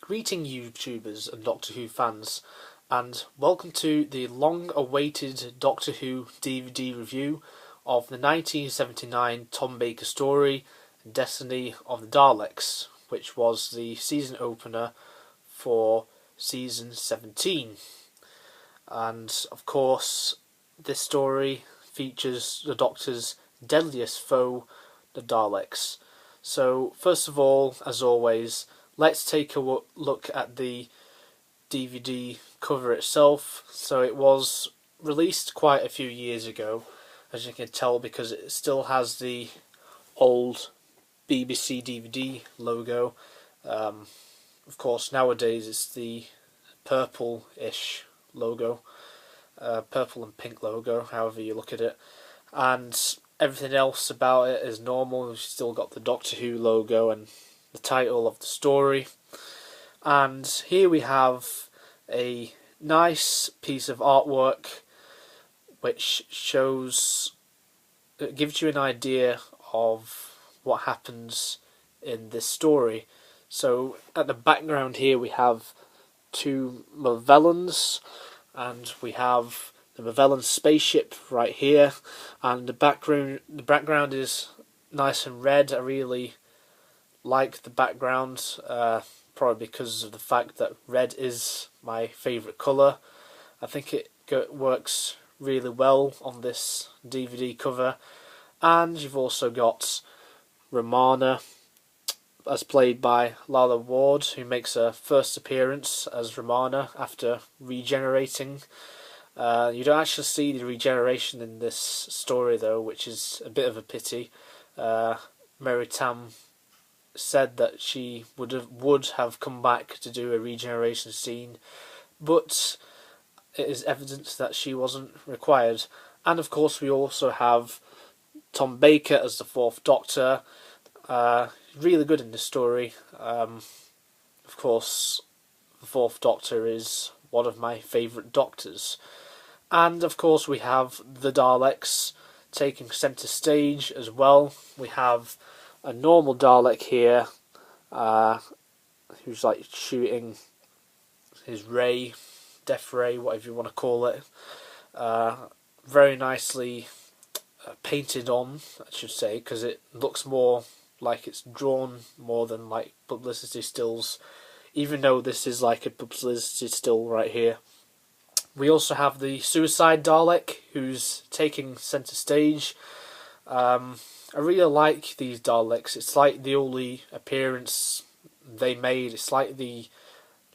Greeting YouTubers and Doctor Who fans, and welcome to the long-awaited Doctor Who DVD review of the 1979 Tom Baker story, Destiny of the Daleks, which was the season opener for season 17. And of course, this story features the Doctor's deadliest foe, the Daleks. So, first of all, as always, let's take a look at the DVD cover itself. So it was released quite a few years ago, as you can tell, because it still has the old BBC DVD logo. Of course, nowadays it's the purple-ish logo, purple and pink logo, however you look at it. And everything else about it is normal. We've still got the Doctor Who logo and the title of the story. And here we have a nice piece of artwork which gives you an idea of what happens in this story. So at the background here we have two Movellans, and we have the Movellan spaceship right here, and the background is nice and red. I really like the background, probably because of the fact that red is my favourite colour. I think it works really well on this DVD cover. And you've also got Romana, as played by Lalla Ward, who makes her first appearance as Romana after regenerating. You don't actually see the regeneration in this story though, which is a bit of a pity. Mary Tam said that she would have come back to do a regeneration scene, but it is evident that she wasn't required. And of course we also have Tom Baker as the Fourth Doctor. Really good in this story. Of course, the Fourth Doctor is one of my favourite Doctors. And of course we have the Daleks taking centre stage as well. We have a normal Dalek here, who's like shooting his ray, death ray, whatever you want to call it. Very nicely painted on, I should say, because it looks more like it's drawn more than like publicity stills, even though this is like a publicity still right here. We also have the Suicide Dalek, who's taking centre stage. I really like these Daleks. It's like the only appearance they made. It's like the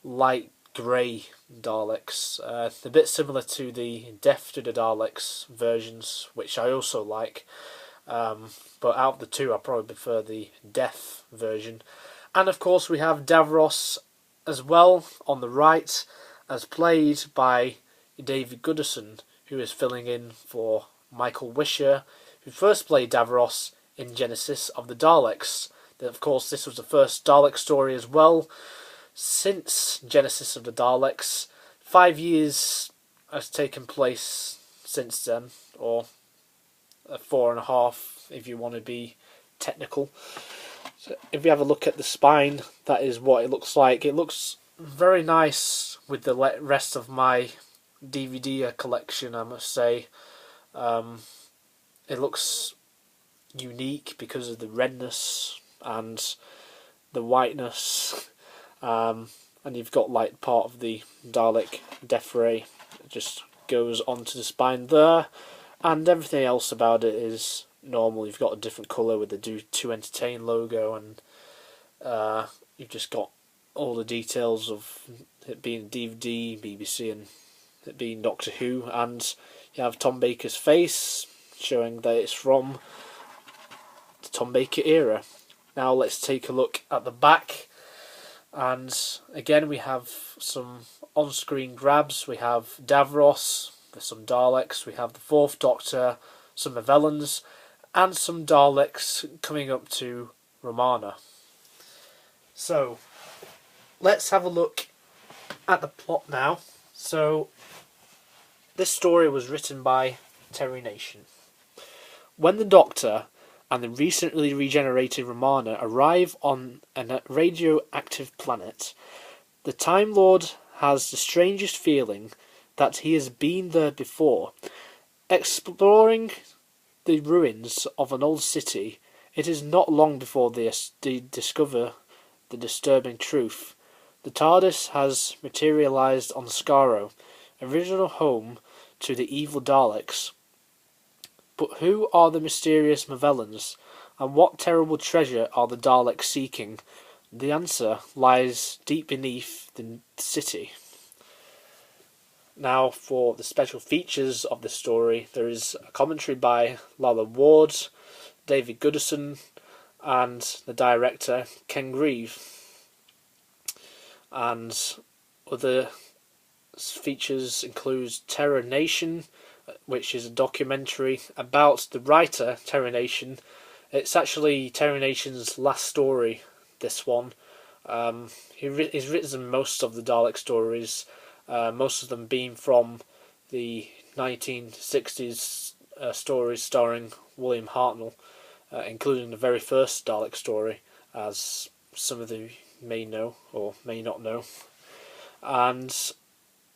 light grey Daleks. A bit similar to the Death to the Daleks versions, which I also like. But out of the two, I probably prefer the Death version. And of course we have Davros as well on the right, as played by David Goodison, who is filling in for Michael Wisher, who first played Davros in Genesis of the Daleks. Then, of course, this was the first Dalek story as well since Genesis of the Daleks. 5 years has taken place since then, or 4.5 if you want to be technical. So if you have a look at the spine, that is what it looks like. It looks very nice with the rest of my DVD collection, I must say. It looks unique because of the redness and the whiteness, and you've got like part of the Dalek death ray that just goes onto the spine there, and everything else about it is normal. You've got a different colour with the Do To Entertain logo, and you've just got all the details of it being DVD, BBC, and it being Doctor Who, and you have Tom Baker's face showing that it's from the Tom Baker era. Now let's take a look at the back, and again we have some on-screen grabs. We have Davros, there's some Daleks, we have the Fourth Doctor, some Movellans, and some Daleks coming up to Romana. So let's have a look at the plot now. So this story was written by Terry Nation. When the Doctor and the recently regenerated Romana arrive on a radioactive planet, The Time Lord has the strangest feeling that he has been there before. Exploring the ruins of an old city, it is not long before they discover the disturbing truth. The TARDIS has materialized on Skaro, original home to the evil Daleks. But who are the mysterious Movellans, and what terrible treasure are the Daleks seeking? The answer lies deep beneath the city. Now, for the special features of the story, there is a commentary by Lalla Ward, David Goodison, and the director Ken Grieve. And other features include Terror Nation, which is a documentary about the writer Terror Nation. It's actually Terror Nation's last story, this one. He's written most of the Dalek stories, most of them being from the 1960s stories starring William Hartnell, including the very first Dalek story, as some of you may know or may not know. And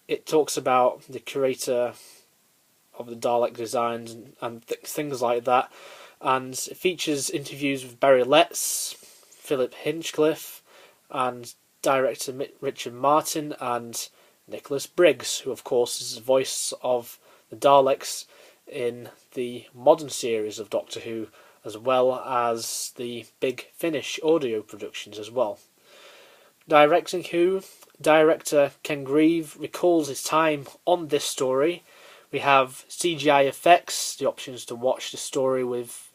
it talks about the creator of the Dalek designs and things like that. And it features interviews with Barry Letts, Philip Hinchcliffe, and director Richard Martin, and Nicholas Briggs, who of course is the voice of the Daleks in the modern series of Doctor Who, as well as the Big Finish audio productions as well. Directing Who, director Ken Grieve recalls his time on this story. We have CGI effects, the options to watch the story with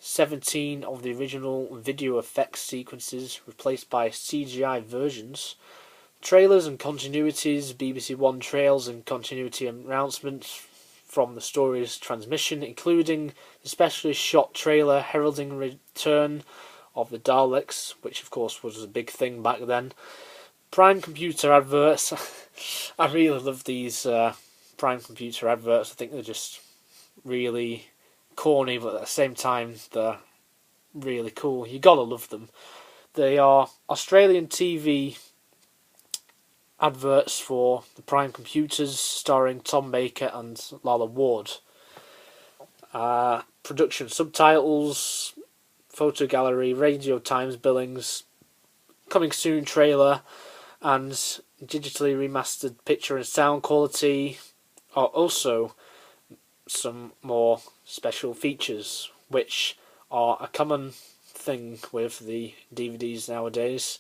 17 of the original video effects sequences replaced by CGI versions. Trailers and continuities, BBC One trails and continuity announcements from the story's transmission, including the specially shot trailer heralding return of the Daleks, which of course was a big thing back then. Prime Computer adverts. I really love these Prime Computer adverts. I think they're just really corny, but at the same time they're really cool. You gotta love them. They are Australian TV adverts for the Prime Computers, starring Tom Baker and Lalla Ward. Production subtitles, photo gallery, Radio Times billings, coming soon trailer, and digitally remastered picture and sound quality are also some more special features, which are a common thing with the DVDs nowadays.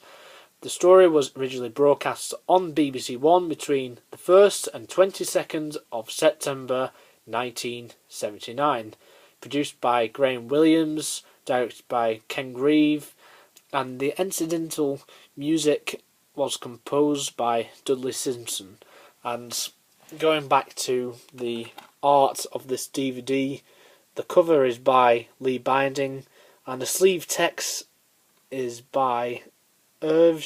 The story was originally broadcast on BBC One between the 1st and 22nd of September 1979. Produced by Graham Williams, directed by Ken Grieve, and the incidental music was composed by Dudley Simpson. And going back to the art of this DVD, the cover is by Lee Binding, and the sleeve text is by Irv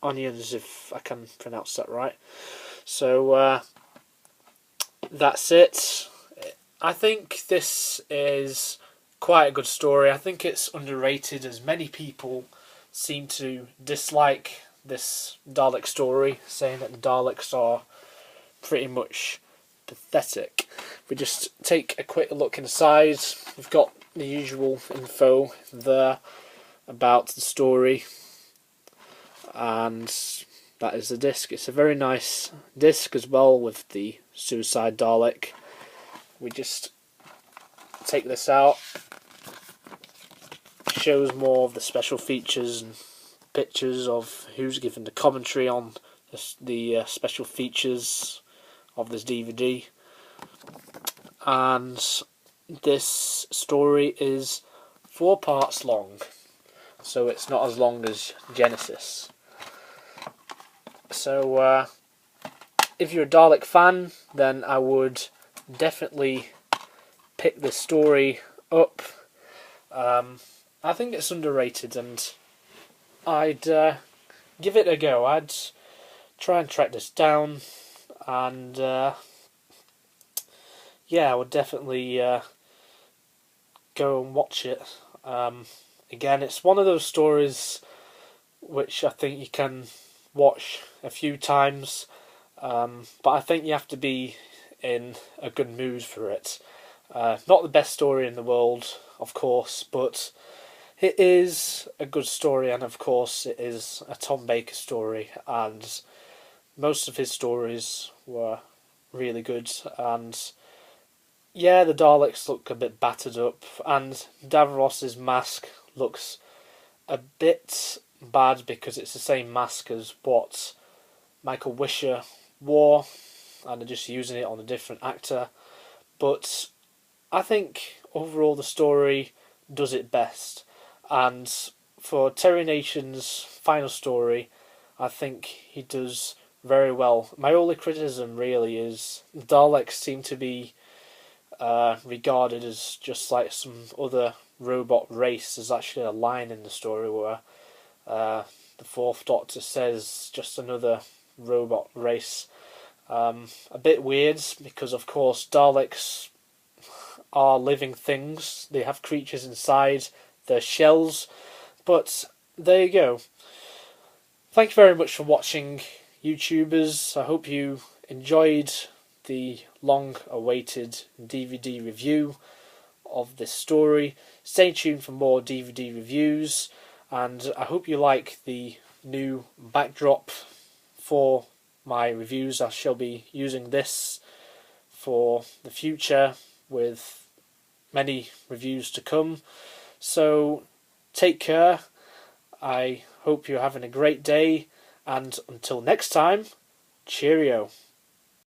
Onions, if I can pronounce that right. So that's it. I think this is quite a good story. I think it's underrated, as many people seem to dislike this Dalek story, saying that the Daleks are pretty much pathetic. If we just take a quick look inside, we've got the usual info there about the story, and that is the disc. It's a very nice disc as well, with the Suicide Dalek. We just take this out. Shows more of the special features and pictures of who's given the commentary on the special features of this DVD. And this story is 4 parts long, so it's not as long as Genesis. So if you're a Dalek fan, then I would definitely pick this story up. I think it's underrated, and I'd give it a go. I'd try and track this down, and yeah, I would definitely go and watch it. Again, it's one of those stories which I think you can watch a few times, but I think you have to be in a good mood for it. Not the best story in the world, of course, but it is a good story, and of course it is a Tom Baker story, and most of his stories were really good. And yeah, the Daleks look a bit battered up, and Davros's mask looks a bit bad because it's the same mask as what Michael Wisher wore, and they're just using it on a different actor. But I think overall the story does it best, and for Terry Nation's final story, I think he does very well. My only criticism really is the Daleks seem to be regarded as just like some other robot race. There's actually a line in the story where the Fourth Doctor says just another robot race. A bit weird because of course Daleks are living things. They have creatures inside their shells. But there you go. Thank you very much for watching, YouTubers. I hope you enjoyed the long-awaited DVD review of this story. Stay tuned for more DVD reviews, and I hope you like the new backdrop for my reviews. I shall be using this for the future with many reviews to come. So take care. I hope you're having a great day, and until next time, cheerio.